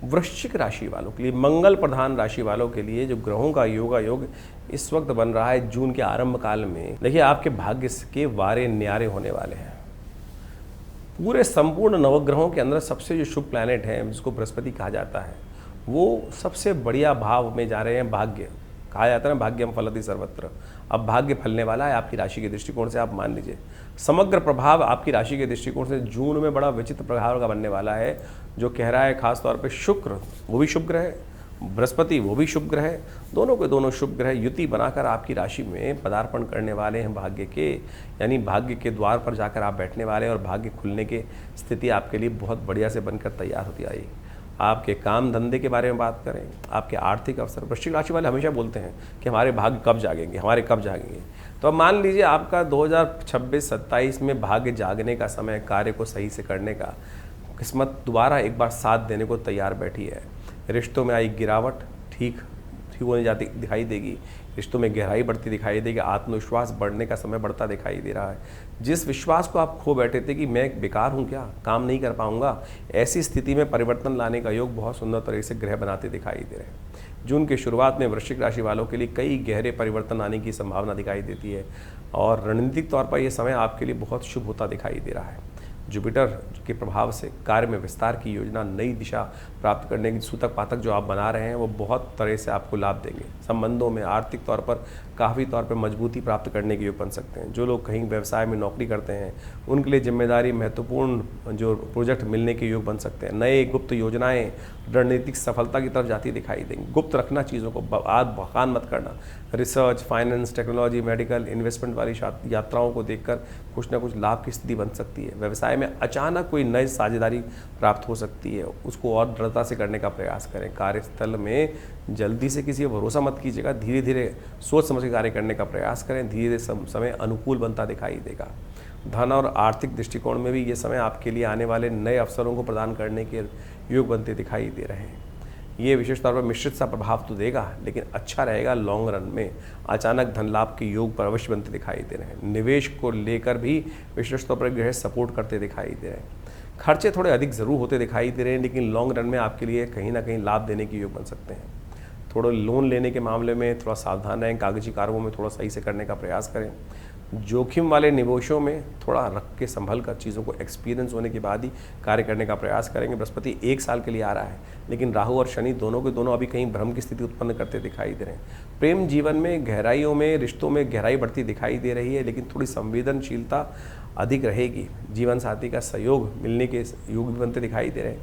वृश्चिक राशि वालों के लिए, मंगल प्रधान राशि वालों के लिए जो ग्रहों का योग इस वक्त बन रहा है जून के आरंभ काल में, देखिए आपके भाग्य के वारे न्यारे होने वाले हैं। पूरे संपूर्ण नवग्रहों के अंदर सबसे जो शुभ प्लैनेट है जिसको बृहस्पति कहा जाता है, वो सबसे बढ़िया भाव में जा रहे हैं। भाग्य कहा जाता है ना, भाग्यम फलति सर्वत्र। अब भाग्य फलने वाला है आपकी राशि के दृष्टिकोण से। आप मान लीजिए समग्र प्रभाव आपकी राशि के दृष्टिकोण से जून में बड़ा विचित्र प्रभाव का बनने वाला है, जो कह रहा है खासतौर पे शुक्र, वो भी शुभ ग्रह है, बृहस्पति वो भी शुभ ग्रह है, दोनों के दोनों शुभ ग्रह युति बनाकर आपकी राशि में पदार्पण करने वाले हैं भाग्य के, यानी भाग्य के द्वार पर जाकर आप बैठने वाले हैं और भाग्य खुलने की स्थिति आपके लिए बहुत बढ़िया से बनकर तैयार होती आई। आपके काम धंधे के बारे में बात करें, आपके आर्थिक अवसर, वृश्चिक राशि वाले हमेशा बोलते हैं कि हमारे भाग्य कब जागेंगे, हमारे कब जागेंगे। तो अब मान लीजिए आपका 2026-27 में भाग्य जागने का समय, कार्य को सही से करने का, किस्मत दोबारा एक बार साथ देने को तैयार बैठी है। रिश्तों में आई गिरावट ठीक होने जाती दिखाई देगी, रिश्तों में गहराई बढ़ती दिखाई देगी, आत्मविश्वास बढ़ने का समय बढ़ता दिखाई दे रहा है। जिस विश्वास को आप खो बैठे थे कि मैं बेकार हूँ, क्या काम नहीं कर पाऊँगा, ऐसी स्थिति में परिवर्तन लाने का योग बहुत सुंदर तरीके से ग्रह बनाते दिखाई दे रहे हैं। जून की शुरुआत में वृश्चिक राशि वालों के लिए कई गहरे परिवर्तन आने की संभावना दिखाई देती है और रणनीतिक तौर पर यह समय आपके लिए बहुत शुभ होता दिखाई दे रहा है। जुपिटर के प्रभाव से कार्य में विस्तार की योजना, नई दिशा प्राप्त करने की सूतक पातक जो आप बना रहे हैं वो बहुत तरह से आपको लाभ देंगे। संबंधों में आर्थिक तौर पर काफ़ी तौर पर मजबूती प्राप्त करने के योग बन सकते हैं। जो लोग कहीं व्यवसाय में नौकरी करते हैं उनके लिए जिम्मेदारी, महत्वपूर्ण जो प्रोजेक्ट मिलने के योग बन सकते हैं। नए गुप्त योजनाएं रणनीतिक सफलता की तरफ जाती दिखाई देंगी। गुप्त रखना चीज़ों को, आज बखान मत करना। Research, finance, technology, medical, investment वाली यात्राओं को देखकर कुछ ना कुछ लाभ की स्थिति बन सकती है। व्यवसाय में अचानक कोई नई साझेदारी प्राप्त हो सकती है, उसको और दृढ़ता से करने का प्रयास करें। कार्यस्थल में जल्दी से किसी पर भरोसा मत कीजिएगा, धीरे धीरे सोच समझ के कार्य करने का प्रयास करें। धीरे धीरे समय अनुकूल बनता दिखाई देगा। धन और आर्थिक दृष्टिकोण में भी ये समय आपके लिए आने वाले नए अवसरों को प्रदान करने के योग बनते दिखाई दे रहे हैं। ये विशेष तौर पर मिश्रित सा प्रभाव तो देगा, लेकिन अच्छा रहेगा। लॉन्ग रन में अचानक धन लाभ के योग पर अवश्य बनते दिखाई दे रहे हैं। निवेश को लेकर भी विशेष तौर पर ग्रह सपोर्ट करते दिखाई दे रहे हैं। खर्चे थोड़े अधिक ज़रूर होते दिखाई दे रहे हैं, लेकिन लॉन्ग रन में आपके लिए कहीं ना कहीं लाभ देने के योग बन सकते हैं। थोड़ा लोन लेने के मामले में थोड़ा सावधान रहें, कागजी कार्यों में थोड़ा सही से करने का प्रयास करें। जोखिम वाले निवेशों में थोड़ा रख के संभल कर चीज़ों को एक्सपीरियंस होने के बाद ही कार्य करने का प्रयास करेंगे। बृहस्पति 1 साल के लिए आ रहा है, लेकिन राहु और शनि दोनों के दोनों अभी कहीं भ्रम की स्थिति उत्पन्न करते दिखाई दे रहे हैं। प्रेम जीवन में गहराइयों में, रिश्तों में गहराई बढ़ती दिखाई दे रही है, लेकिन थोड़ी संवेदनशीलता अधिक रहेगी। जीवन साथी का सहयोग मिलने के योग भी बनते दिखाई दे रहे हैं।